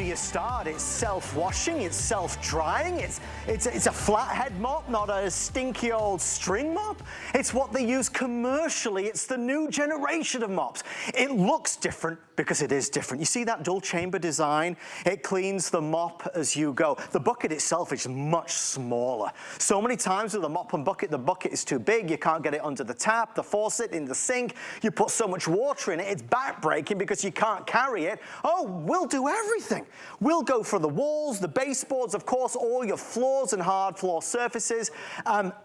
do you start? It's self-washing, it's self-drying, it's a flathead mop, not a stinky old string mop. It's what they use commercially. It's the new generation of mops. It looks different because it is different. You see that dual chamber design? It cleans the mop as you go. The bucket itself is much smaller. So many times with the mop and bucket, the bucket is too big. You can't get it under the tap, the faucet, in the sink. You put so much water in it, it's back-breaking because you can't carry it. Oh, we'll do everything. We'll go for the walls, the baseboards, of course, all your floors and hard floor surfaces.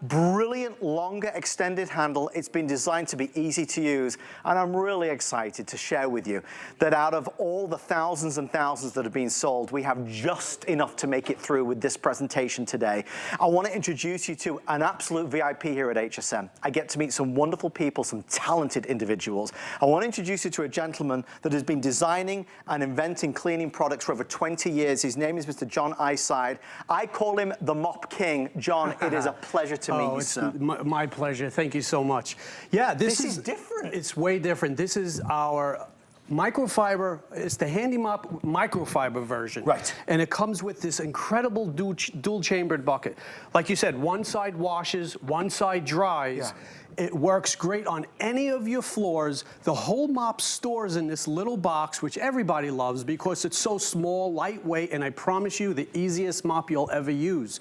Brilliant, longer, extended handle. It's been designed to be easy to use, and I'm really excited to share with you that out of all the thousands and thousands that have been sold, we have just enough to make it through with this presentation today. I want to introduce you to an absolute VIP here at HSN. I get to meet some wonderful people, some talented individuals. I want to introduce you to a gentleman that has been designing and inventing cleaning products for over 20 years. His name is Mr. John Iside. I call him the Mop King. John, it is a pleasure to meet you, sir. My pleasure. Thank you so much. Yeah, this is different. It's way different. This is our microfiber. It's the HandiMop microfiber version. Right. And it comes with this incredible dual chambered bucket. Like you said, one side washes, one side dries. Yeah. It works great on any of your floors. The whole mop stores in this little box, which everybody loves because it's so small, lightweight, and I promise you, the easiest mop you'll ever use.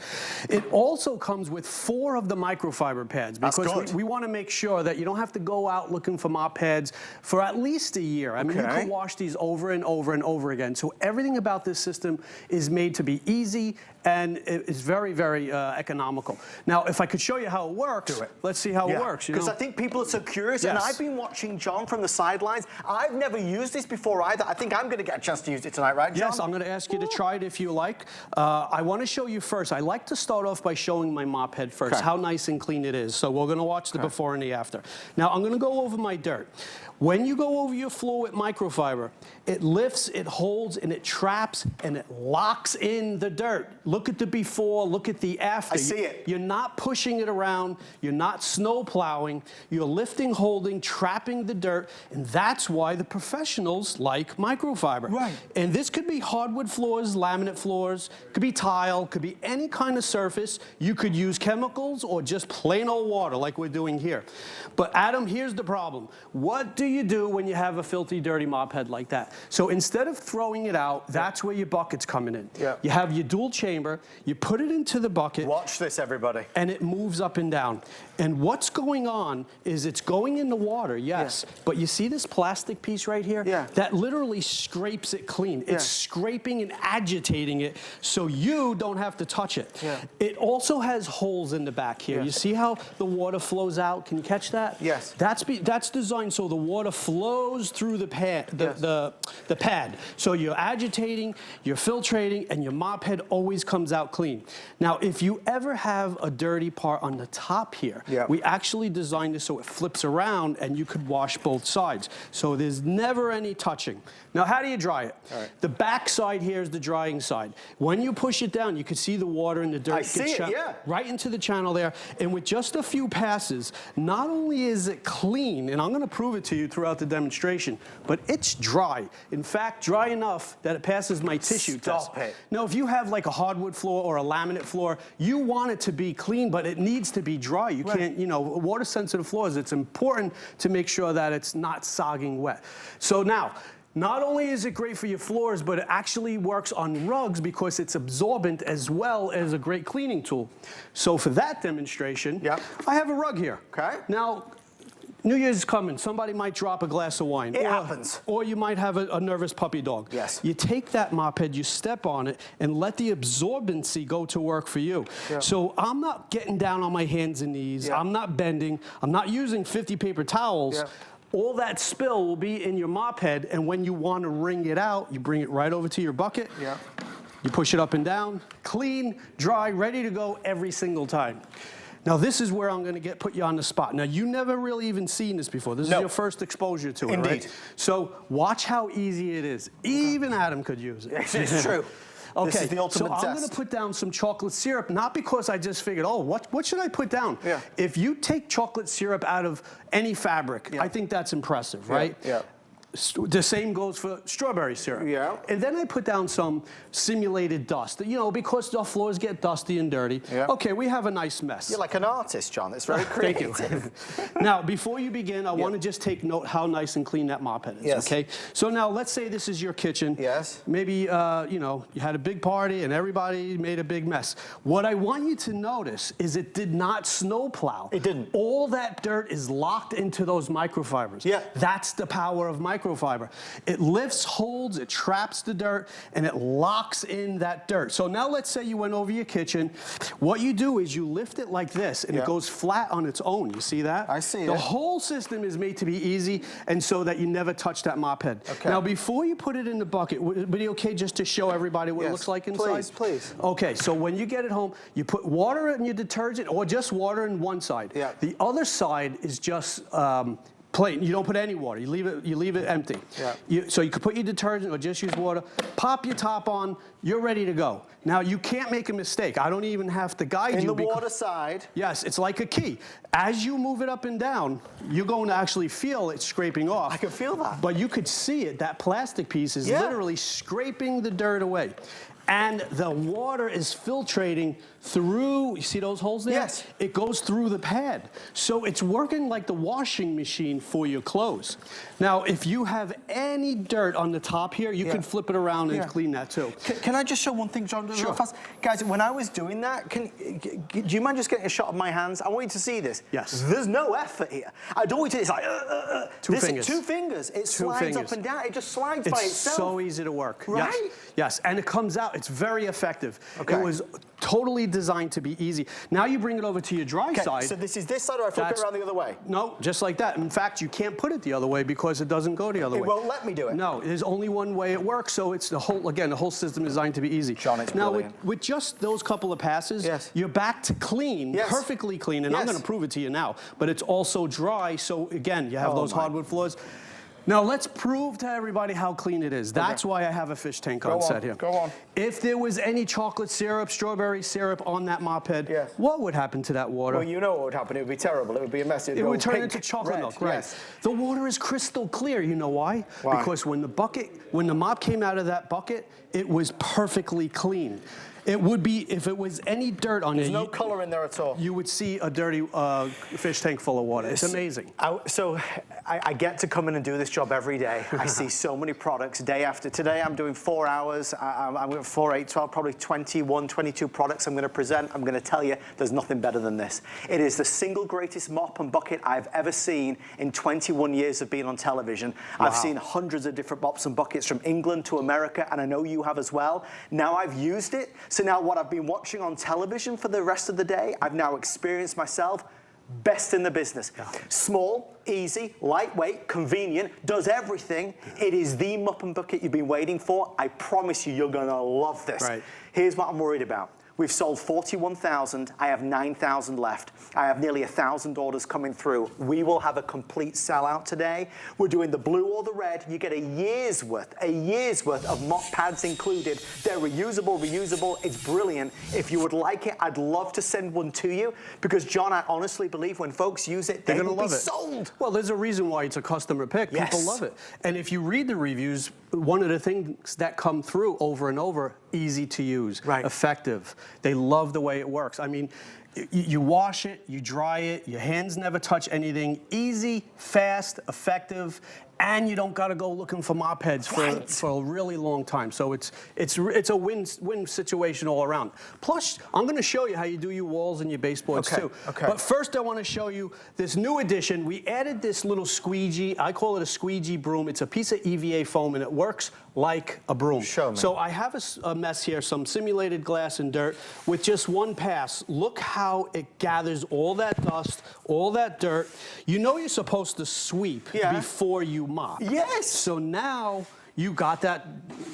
It also comes with 4 of the microfiber pads because we want to make sure that you don't have to go out looking for mop pads for at least a year. I mean, you can wash these over and over and over again. So everything about this system is made to be easy, and it's very, very economical. Now, if I could show you how it works, let's see how it works. Because I think people are so curious, and I've been watching John from the sidelines. I've never used this before either. I think I'm going to get a chance to use it tonight, right, John? Yes, I'm going to ask you to try it if you like. I want to show you first. I like to start off by showing my mop head first, how nice and clean it is. So we're going to watch the before and the after. Now, I'm going to go over my dirt. When you go over your floor with microfiber, it lifts, it holds, and it traps, and it locks in the dirt. Look at the before, look at the after. I see it. You're not pushing it around, you're not snow plowing, you're lifting, holding, trapping the dirt, and that's why the professionals like microfiber. Right. And this could be hardwood floors, laminate floors, could be tile, could be any kind of surface. You could use chemicals or just plain old water like we're doing here. But Adam, here's the problem. What do you do when you have a filthy, dirty mop head like that? So instead of throwing it out, that's where your bucket's coming in. You have your dual chamber, you put it into the bucket. Watch this, everybody. And it moves up and down. And what's going on is it's going in the water, but you see this plastic piece right here? That literally scrapes it clean. It's scraping and agitating it so you don't have to touch it. It also has holes in the back here. You see how the water flows out? Can you catch that? Yes. That's designed so the water flows through the pad, the pad. So you're agitating, you're filtrating, and your mop head always comes out clean. Now, if you ever have a dirty part on the top here, we actually designed this so it flips around and you could wash both sides. So there's never any touching. Now, how do you dry it? The back side here is the drying side. When you push it down, you can see the water and the dirt. I see it, right into the channel there. And with just a few passes, not only is it clean, and I'm going to prove it to you throughout the demonstration, but it's dry. In fact, dry enough that it passes my tissue test. Now, if you have like a hardwood floor or a laminate floor, you want it to be clean, but it needs to be dry. You can't, you know, water-sensitive floors, it's important to make sure that it's not sogging wet. So now, not only is it great for your floors, but it actually works on rugs because it's absorbent as well as a great cleaning tool. So for that demonstration, I have a rug here. Now, New Year's is coming. Somebody might drop a glass of wine. It happens. Or you might have a nervous puppy dog. You take that mop head, you step on it, and let the absorbency go to work for you. So I'm not getting down on my hands and knees. I'm not bending. I'm not using 50 paper towels. All that spill will be in your mop head, and when you want to wring it out, you bring it right over to your bucket. You push it up and down, clean, dry, ready to go every single time. Now, this is where I'm going to put you on the spot. Now, you never really even seen this before. This is your first exposure to it, right? So watch how easy it is. Even Adam could use it. It's true. Okay, this is the ultimate so I'm going to put down some chocolate syrup, not because I just figured, oh, what should I put down? If you take chocolate syrup out of any fabric, I think that's impressive, right? The same goes for strawberry syrup. Yeah. And then I put down some simulated dust. You know, because the floors get dusty and dirty. Yeah. Okay, we have a nice mess. You're like an artist, John. It's very creative. Thank you. Now, before you begin, I want to just take note how nice and clean that mop head is, Yes. okay? So now, let's say this is your kitchen. Yes. Maybe, you know, you had a big party and everybody made a big mess. What I want you to notice is it did not snowplow. It didn't. All that dirt is locked into those microfibers. Yeah. That's the power of microfiber. It lifts, holds, it traps the dirt, and it locks in that dirt. So now let's say you went over your kitchen. What you do is you lift it like this, and it goes flat on its own. You see that? I see The it. whole system is made to be easy, and so that you never touch that mop head. Okay. Now, before you put it in the bucket, would it be okay just to show everybody what it looks like inside? Please, please. Okay, so when you get it home, you put water in your detergent, or just water in one side. Yeah. The other side is just plain. You don't put any water. You leave it empty. Yeah. So you could put your detergent or just use water. Pop your top on. You're ready to go. Now you can't make a mistake. I don't even have to guide you. In the water side. Yes, it's like a key. As you move it up and down, you're going to actually feel it scraping off. I can feel that. But you could see it. That plastic piece is literally scraping the dirt away. And the water is filtrating through, you see those holes there? Yes. It goes through the pad. So it's working like the washing machine for your clothes. Now, if you have any dirt on the top here, you can flip it around and clean that too. Can I just show one thing, John, Sure. real fast? Guys, when I was doing that, do you mind just getting a shot of my hands? I want you to see this. Yes. There's no effort here. I don't want you to, it's like, Two fingers. Two fingers. It slides up and down. It just slides by itself. It's so easy to work. Right? Yes. Yes, and it comes out. It's very effective. Okay. It was totally designed to be easy. Now you bring it over to your dry side. So this is this side, or I flip it around the other way? No, just like that. In fact, you can't put it the other way because it doesn't go the other way. It won't let me do it. No, there's only one way it works, so it's the whole, again, the whole system is designed to be easy. John, it's now, brilliant. with just those couple of passes, you're back to clean, perfectly clean, and I'm going to prove it to you now. But it's also dry, so again, you have those hardwood floors. Now let's prove to everybody how clean it is. That's why I have a fish tank on set here. Go on. If there was any chocolate syrup, strawberry syrup on that mop head, what would happen to that water? Well, you know what would happen. It would be terrible. It would be a mess. It would turn into chocolate milk, right? Yes. The water is crystal clear. You know why? Why? Because when the mop came out of that bucket, it was perfectly clean. It would be, if it was any dirt on it. There's no color in there at all. You would see a dirty fish tank full of water. It's amazing. So I get to come in and do this job every day. I see so many products day after. Today I'm doing 4 hours. I'm going 4, 8, 12, probably 21, 22 products I'm going to present. I'm going to tell you there's nothing better than this. It is the single greatest mop and bucket I've ever seen in 21 years of being on television. Wow. I've seen hundreds of different mops and buckets from England to America, and I know you have as well. Now I've used it. So now what I've been watching on television for the rest of the day, I've now experienced myself. Best in the business. Small, easy, lightweight, convenient, does everything. It is the mop and bucket you've been waiting for. I promise you're gonna love this. Right. Here's what I'm worried about. We've sold 41,000. I have 9,000 left. I have nearly 1,000 orders coming through. We will have a complete sellout today. We're doing the blue or the red. You get a year's worth of mop pads included. They're reusable. It's brilliant. If you would like it, I'd love to send one to you because, John, I honestly believe when folks use it, they're going to be sold. Well, there's a reason why it's a customer pick. People love it. And if you read the reviews, one of the things that come through over and over, easy to use, effective. They love the way it works. I mean, you wash it, you dry it, your hands never touch anything. Easy, fast, effective, and you don't got to go looking for mop heads for a really long time. So it's a win situation all around. Plus, I'm going to show you how you do your walls and your baseboards too. But first, I want to show you this new addition. We added this little squeegee. I call it a squeegee broom. It's a piece of EVA foam, and it works like a broom. Show me. So I have a mess here, some simulated glass and dirt. With just one pass, look how it gathers all that dust, all that dirt. You know you're supposed to sweep before you mop. Yes. So now you got that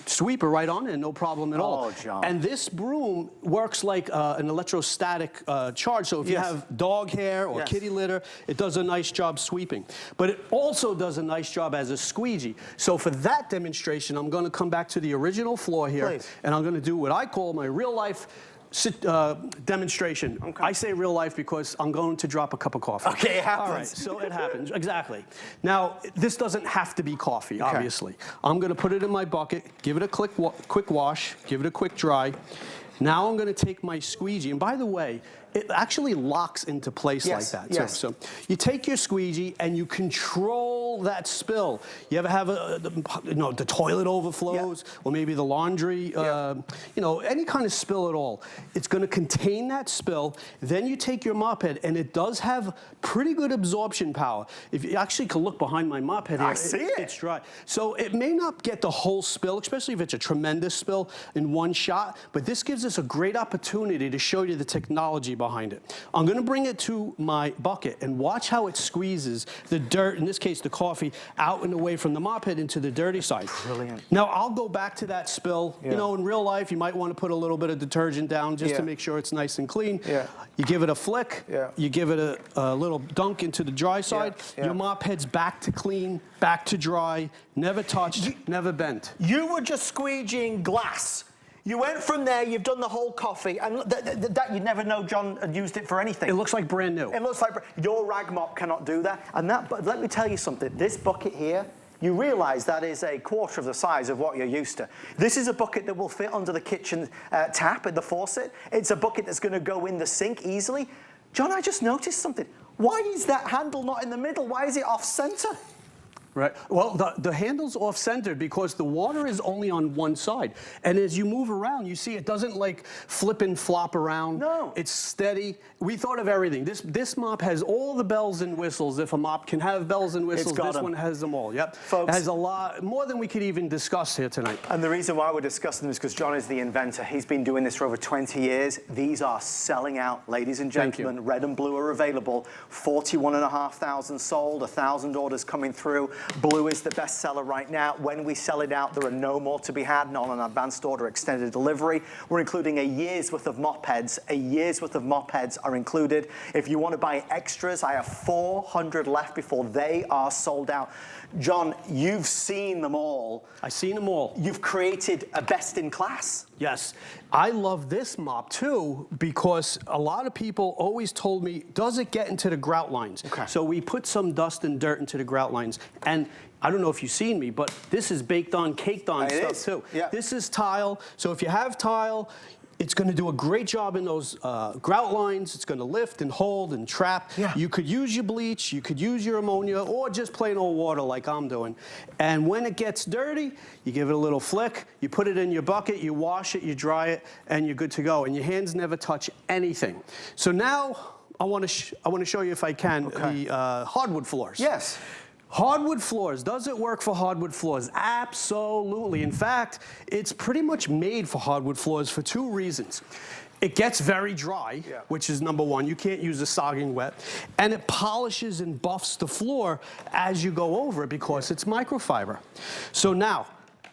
sweeper right on it, no problem at all. Oh, John. And this broom works like an electrostatic charge. So if you have dog hair or kitty litter, it does a nice job sweeping. But it also does a nice job as a squeegee. So for that demonstration, I'm going to come back to the original floor here, and I'm going to do what I call my real life demonstration. Okay. I say real life because I'm going to drop a cup of coffee. Okay, it happens. All right, so it happens, exactly. Now, this doesn't have to be coffee, obviously. I'm gonna put it in my bucket, give it a quick wash, give it a quick dry. Now I'm gonna take my squeegee, and by the way, it actually locks into place like that too. Yes. So you take your squeegee and you control that spill. You ever have the toilet overflows, or maybe the laundry, any kind of spill at all. It's going to contain that spill. Then you take your mop head, and it does have pretty good absorption power. If you actually can look behind my mop head here, I see it. It's dry. So it may not get the whole spill, especially if it's a tremendous spill in one shot, but this gives us a great opportunity to show you the technology behind it. I'm gonna bring it to my bucket and watch how it squeezes the dirt, in this case the coffee, out and away from the mop head into the dirty side. Brilliant. Now I'll go back to that spill. You know, in real life you might want to put a little bit of detergent down just to make sure it's nice and clean. You give it a flick, you give it a little dunk into the dry side, your mop head's back to clean, back to dry, never touched, never bent. You were just squeegeeing glass. You went from there, you've done the whole coffee, and that you'd never know John had used it for anything. It looks like brand new. It looks like your rag mop cannot do that. And but let me tell you something, this bucket here, you realize that is a quarter of the size of what you're used to. This is a bucket that will fit under the kitchen tap at the faucet. It's a bucket that's gonna go in the sink easily. John, I just noticed something. Why is that handle not in the middle? Why is it off center? Right. Well, the handle's off-centered because the water is only on one side. And as you move around, you see it doesn't like flip and flop around. No. It's steady. We thought of everything. This mop has all the bells and whistles. If a mop can have bells and whistles, this one has them all. Yep. Folks, it has a lot, more than we could even discuss here tonight. And the reason why we're discussing this is because John is the inventor. He's been doing this for over 20 years. These are selling out, ladies and gentlemen. Red and blue are available. 41,500 sold, 1,000 orders coming through. Blue is the best seller right now. When we sell it out, there are no more to be had, not on advanced order, extended delivery. We're including a year's worth of mop heads. A year's worth of mop heads are included. If you want to buy extras, I have 400 left before they are sold out. John, you've seen them all. I've seen them all. You've created a best in class. Yes. I love this mop too because a lot of people always told me, does it get into the grout lines? Okay. So we put some dust and dirt into the grout lines, and I don't know if you've seen me, but this is baked on, caked on stuff too. Yeah. This is tile, so if you have tile, it's going to do a great job in those grout lines. It's going to lift and hold and trap. Yeah. You could use your bleach, you could use your ammonia, or just plain old water like I'm doing. And when it gets dirty, you give it a little flick, you put it in your bucket, you wash it, you dry it, and you're good to go. And your hands never touch anything. So now I want to show you, if I can, the hardwood floors. Yes. Hardwood floors, does it work for hardwood floors? Absolutely. In fact, it's pretty much made for hardwood floors for two reasons. It gets very dry, which is number one. You can't use a sogging wet. And it polishes and buffs the floor as you go over it because it's microfiber. So now,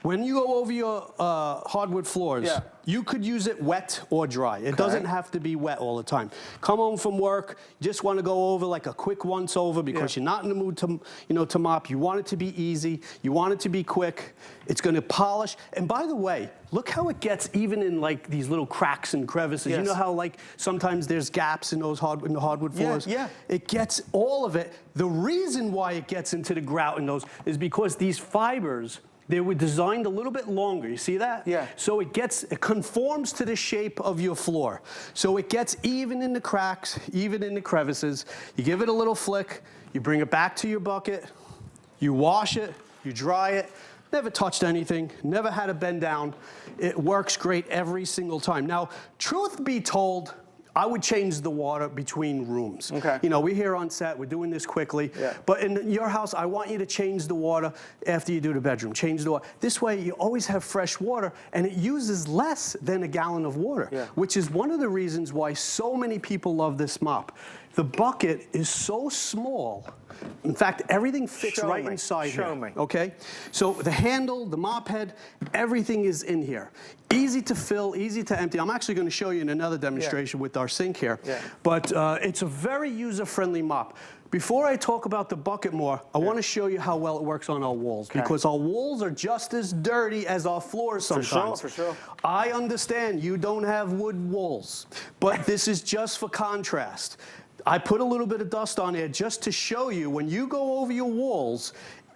when you go over your hardwood floors, you could use it wet or dry. It doesn't have to be wet all the time. Come home from work, you just want to go over like a quick once over because you're not in the mood to, to mop. You want it to be easy. You want it to be quick. It's going to polish. And by the way, look how it gets even in like these little cracks and crevices. You know how like sometimes there's gaps in those hardwood floors? It gets all of it. The reason why it gets into the grout in those is because these fibers, they were designed a little bit longer. You see that? Yeah. So it conforms to the shape of your floor. So it gets even in the cracks, even in the crevices. You give it a little flick, you bring it back to your bucket, you wash it, you dry it. Never touched anything, never had to bend down. It works great every single time. Now, truth be told, I would change the water between rooms. Okay. We're here on set, we're doing this quickly. But in your house, I want you to change the water after you do the bedroom. Change the water. This way, you always have fresh water, and it uses less than a gallon of water, which is one of the reasons why so many people love this mop. The bucket is so small. In fact, everything fits right inside here. Show me. Okay? So the handle, the mop head, everything is in here. Easy to fill, easy to empty. I'm actually going to show you in another demonstration with our sink here. Yeah. But it's a very user-friendly mop. Before I talk about the bucket more, I want to show you how well it works on our walls, because our walls are just as dirty as our floors sometimes. For sure. I understand you don't have wood walls, but this is just for contrast. I put a little bit of dust on there just to show you when you go over your walls,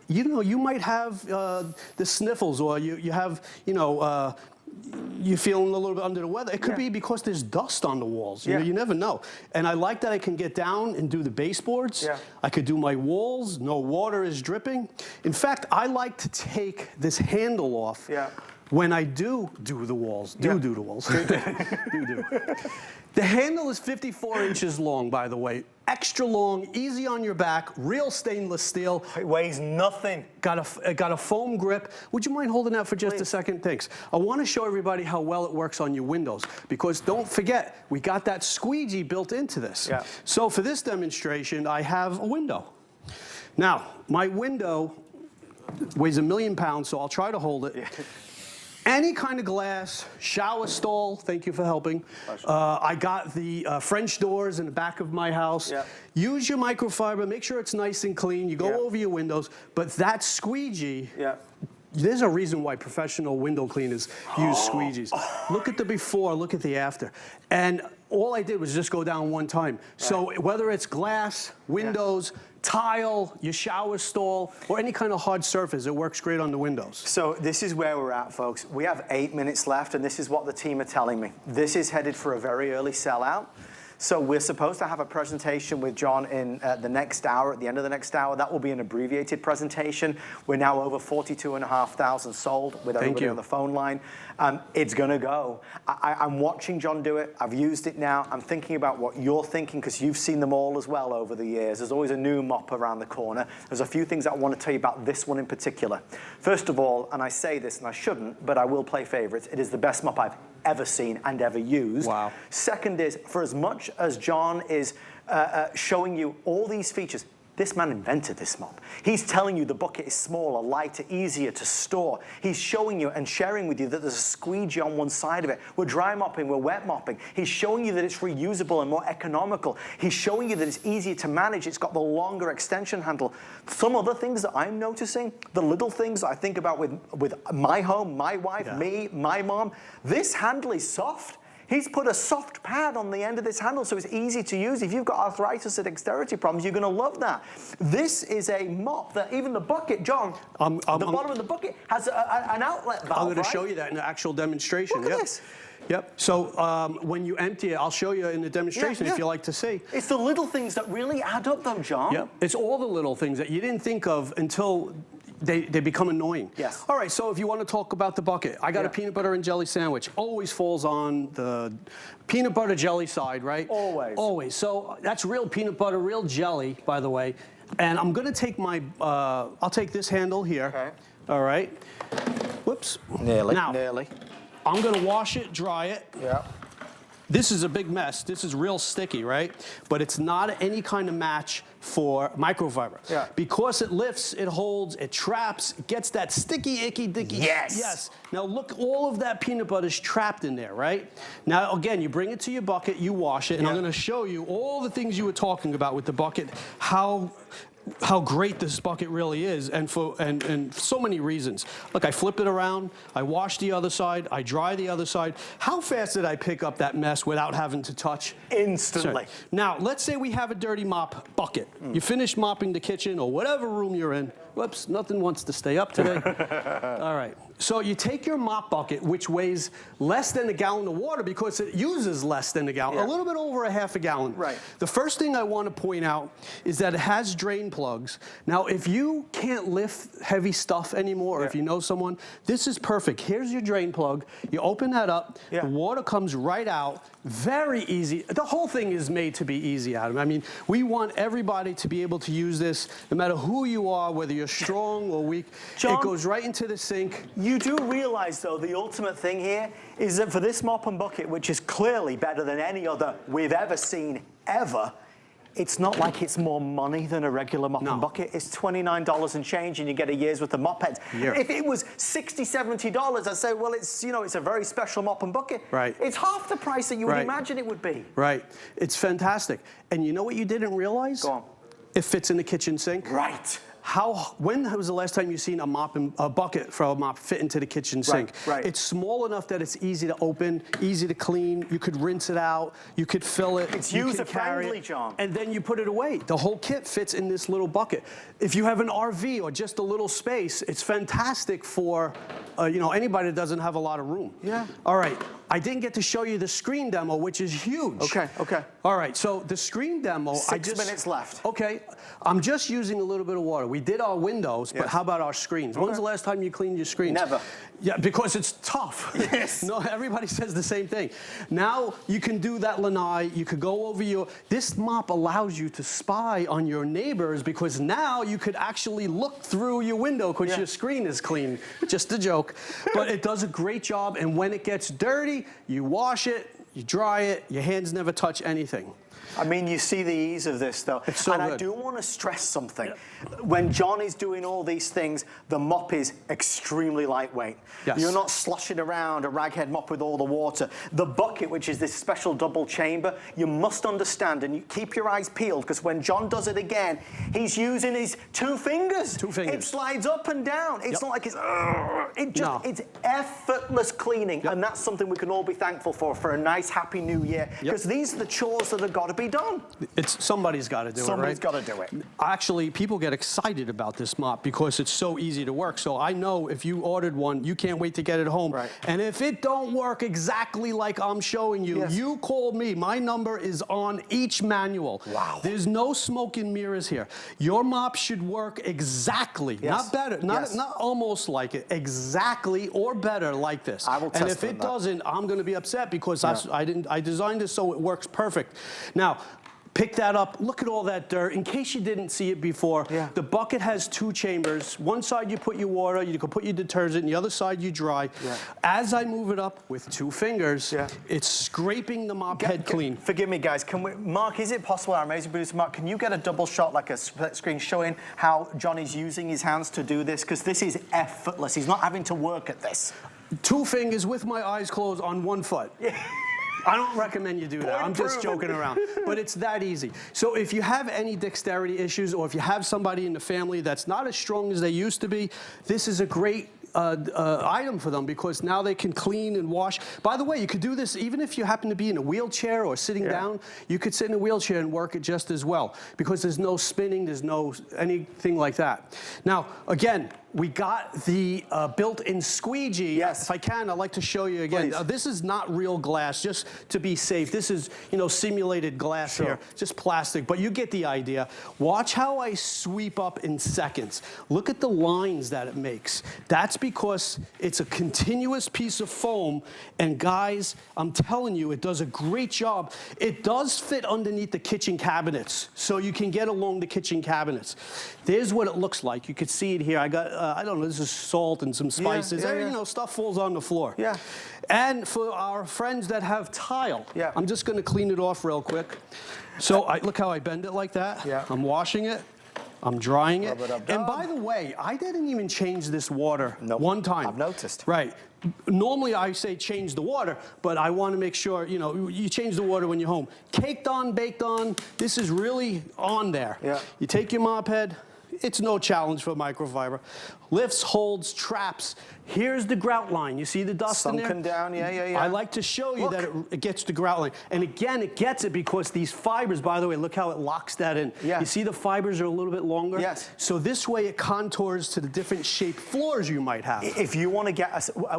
you know, you might have the sniffles, or you have, you know, you're feeling a little bit under the weather. It could be because there's dust on the walls. You know, you never know. And I like that I can get down and do the baseboards. I could do my walls. No water is dripping. In fact, I like to take this handle off when I do the walls. Do the walls. The handle is 54 inches long, by the way. Extra long, easy on your back, real stainless steel. It weighs nothing. Got a foam grip. Would you mind holding that for just a second? Thanks. I want to show everybody how well it works on your windows, because don't forget, we got that squeegee built into this. So for this demonstration, I have a window. Now, my window weighs 1,000,000 pounds, so I'll try to hold it. Any kind of glass, shower stall, thank you for helping. I got the French doors in the back of my house. Use your microfiber, make sure it's nice and clean. You go over your windows, but that squeegee, there's a reason why professional window cleaners use squeegees. Look at the before, look at the after. And all I did was just go down one time. So whether it's glass, windows, tile, your shower stall, or any kind of hard surface, it works great on the windows. So this is where we're at, folks. We have 8 minutes left, and this is what the team are telling me. This is headed for a very early sellout. So we're supposed to have a presentation with John in the next hour, at the end of the next hour. That will be an abbreviated presentation. We're now over 42,500 sold with everybody on the phone line. It's going to go. I'm watching John do it. I've used it now. I'm thinking about what you're thinking, because you've seen them all as well over the years. There's always a new mop around the corner. There's a few things I want to tell you about this one in particular. First of all, and I say this and I shouldn't, but I will play favorites, it is the best mop I've ever seen and ever used. Wow. Second is, for as much as John is showing you all these features, this man invented this mop. He's telling you the bucket is smaller, lighter, easier to store. He's showing you and sharing with you that there's a squeegee on one side of it. We're dry mopping, we're wet mopping. He's showing you that it's reusable and more economical. He's showing you that it's easier to manage. It's got the longer extension handle. Some other things that I'm noticing, the little things I think about with my home, my wife, me, my mom, this handle is soft. He's put a soft pad on the end of this handle so it's easy to use. If you've got arthritis or dexterity problems, you're going to love that. This is a mop that even the bucket, John, the bottom of the bucket has an outlet valve. I'm going to show you that in the actual demonstration. Look at this. So when you empty it, I'll show you in the demonstration if you like to see. It's the little things that really add up though, John. It's all the little things that you didn't think of until they become annoying. All right, so if you want to talk about the bucket, I got a peanut butter and jelly sandwich. Always falls on the peanut butter jelly side, right? Always. So that's real peanut butter, real jelly, by the way. And I'm going to take my, I'll take this handle here. All right. Whoops. Nearly. I'm going to wash it, dry it. This is a big mess. This is real sticky, right? But it's not any kind of match for microfiber. Because it lifts, it holds, it traps, it gets that sticky, icky, dicky. Yes. Now look, all of that peanut butter is trapped in there, right? Now again, you bring it to your bucket, you wash it, and I'm going to show you all the things you were talking about with the bucket, how great this bucket really is, and for so many reasons. Look, I flip it around, I wash the other side, I dry the other side. How fast did I pick up that mess without having to touch? Instantly. Now, let's say we have a dirty mop bucket. You finish mopping the kitchen or whatever room you're in. Whoops, nothing wants to stay up today. All right. So you take your mop bucket, which weighs less than a gallon of water because it uses less than a gallon, a little bit over a half a gallon. The first thing I want to point out is that it has drain plugs. Now, if you can't lift heavy stuff anymore, or if you know someone, this is perfect. Here's your drain plug. You open that up, the water comes right out. Very easy. The whole thing is made to be easy, Adam. I mean, we want everybody to be able to use this, no matter who you are, whether you're strong or weak. John, it goes right into the sink. You do realize, though, the ultimate thing here is that for this mop and bucket, which is clearly better than any other we've ever seen, ever, It's not like it's more money than a regular mop and bucket. It's $29 and change, and you get a year's worth of mop heads. If it was $60, $70, I'd say, well, it's, you know, it's a very special mop and bucket. Right. It's half the price that you would imagine it would be. Right. It's fantastic. And you know what you didn't realize? Go on. It fits in the kitchen sink. Right. When was the last time you've seen a bucket for a mop fit into the kitchen sink? Right. It's small enough that it's easy to open, easy to clean. You could rinse it out. You could fill it. It's user-friendly, John. And then you put it away. The whole kit fits in this little bucket. If you have an RV or just a little space, it's fantastic for you know, anybody that doesn't have a lot of room. Yeah. All right. I didn't get to show you the screen demo, which is huge. Okay. All right, so the screen demo, 6 minutes left. Okay, I'm just using a little bit of water. We did our windows, but how about our screens? When's the last time you cleaned your screens? Never. Yeah, because it's tough. Yes. No, everybody says the same thing. Now you can do that lanai. You could go over this mop allows you to spy on your neighbors because now you could actually look through your window because your screen is clean. Just a joke. But it does a great job, and when it gets dirty, you wash it, you dry it, your hands never touch anything. I mean, you see the ease of this, though. It's so and good. I do want to stress something. When John is doing all these things, the mop is extremely lightweight. Yes. You're not sloshing around a raghead mop with all the water. The bucket, which is this special double chamber, you must understand, and you keep your eyes peeled, because when John does it again, he's using his 2 fingers. 2 fingers. It slides up and down. It's not like it's effortless cleaning, and that's something we can all be thankful for a nice, happy new year, because these are the chores that have got to be done. Somebody's got to do it, right? Somebody's got to do it. Actually, people get excited about this mop because it's so easy to work. So I know if you ordered one, you can't wait to get it home. Right. And if it don't work exactly like I'm showing you, you call me. My number is on each manual. Wow. There's no smoke and mirrors here. Your mop should work exactly, not better, not almost like it, exactly or better like this. I will test and if it doesn't, I'm going to be upset because I designed this so it works perfect. Now, pick that up. Look at all that dirt. In case you didn't see it before, the bucket has 2 chambers. One side you put your water, you can put your detergent, and the other side you dry. As I move it up with 2 fingers, it's scraping the mop head clean. Forgive me, guys. Mark, is it possible, our amazing producer Mark, can you get a double shot, like a split screen, showing how Johnny's using his hands to do this? Because this is effortless. He's not having to work at this. 2 fingers with my eyes closed on 1 foot. I don't recommend you do that. I'm just joking around. But it's that easy. So if you have any dexterity issues, or if you have somebody in the family that's not as strong as they used to be, this is a great item for them, because now they can clean and wash. By the way, you could do this even if you happen to be in a wheelchair or sitting down. You could sit in a wheelchair and work it just as well, because there's no spinning, there's no anything like that. Now, again, we got the built-in squeegee. If I can, I'd like to show you again. This is not real glass, just to be safe. This is, you know, simulated glass here, just plastic, but you get the idea. Watch how I sweep up in seconds. Look at the lines that it makes. That's because it's a continuous piece of foam, and guys, I'm telling you, it does a great job. It does fit underneath the kitchen cabinets, so you can get along the kitchen cabinets. There's what it looks like. You could see it here. I got, I don't know, this is salt and some spices. You know, stuff falls on the floor. And for our friends that have tile, I'm just going to clean it off real quick. So look how I bend it like that. I'm washing it. I'm drying it. And by the way, I didn't even change this water one time. I've noticed. Right. Normally I say change the water, but I want to make sure, you know, you change the water when you're home. Caked on, baked on, this is really on there. You take your mop head. It's no challenge for microfiber. Lifts, holds, traps. Here's the grout line. You see the dust in there? Sunken down, I like to show you that it gets the grout line. And again, it gets it because these fibers, by the way, look how it locks that in. You see the fibers are a little bit longer? So this way it contours to the different shaped floors you might have. If you want to get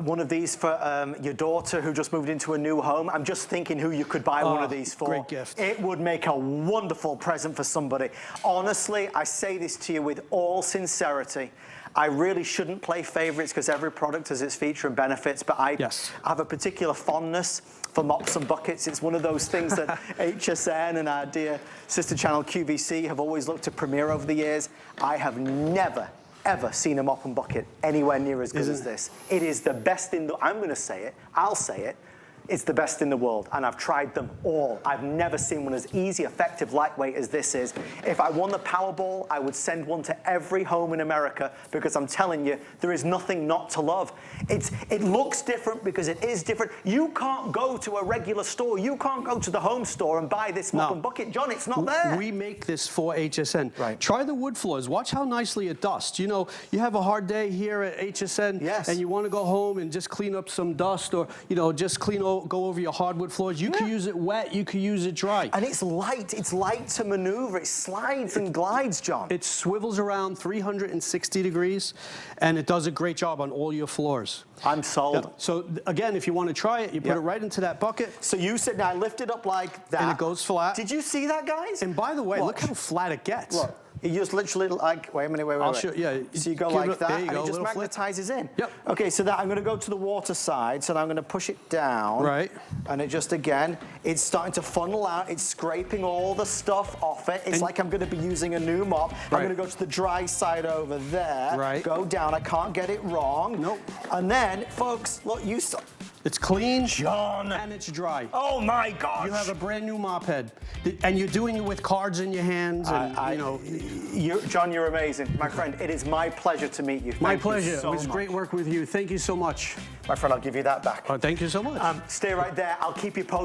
one of these for your daughter who just moved into a new home, I'm just thinking who you could buy one of these for. Great gift. It would make a wonderful present for somebody. Honestly, I say this to you with all sincerity. I really shouldn't play favorites because every product has its feature and benefits, but I have a particular fondness for mops and buckets. It's one of those things that HSN and our dear sister channel QVC have always looked to premiere over the years. I have never, ever seen a mop and bucket anywhere near as good as this. It is the best in the, I'm going to say it, I'll say it, It's the best in the world, and I've tried them all. I've never seen one as easy, effective, lightweight as this is. If I won the Powerball, I would send one to every home in America, because I'm telling you, there is nothing not to love. It looks different because it is different. You can't go to a regular store. You can't go to the home store and buy this mop and bucket. John, it's not there. We make this for HSN. Right. Try the wood floors. Watch how nicely it dusts. You know, you have a hard day here at HSN, and you want to go home and just clean up some dust, or, you know, just go over your hardwood floors. You can use it wet, you can use it dry. And it's light to maneuver. It slides and glides, John. It swivels around 360 degrees, and it does a great job on all your floors. I'm sold. So again, if you want to try it, you put it right into that bucket. So you said, now I lift it up like that. And it goes flat. Did you see that, guys? And by the way, look how flat it gets. Look. You just literally, like, wait a minute, wait. I'll show, So you go like that, and it just little magnetizes in. Yep. Okay, so that I'm going to go to the water side, so now I'm going to push it down. Right. And it just, again, it's starting to funnel out. It's scraping all the stuff off it. It's like I'm going to be using a new mop. I'm going to go to the dry side over there. Right. Go down. I can't get it wrong. Nope. And then, folks, look, you saw. It's clean, John, and it's dry. Oh my gosh! You have a brand new mop head, and you're doing it with cards in your hands. And you know, John, you're amazing, my friend. It is my pleasure to meet you. My pleasure. So it was great work with you. Thank you so much, my friend. I'll give you that back. Thank you so much. Stay right there. I'll keep you posted.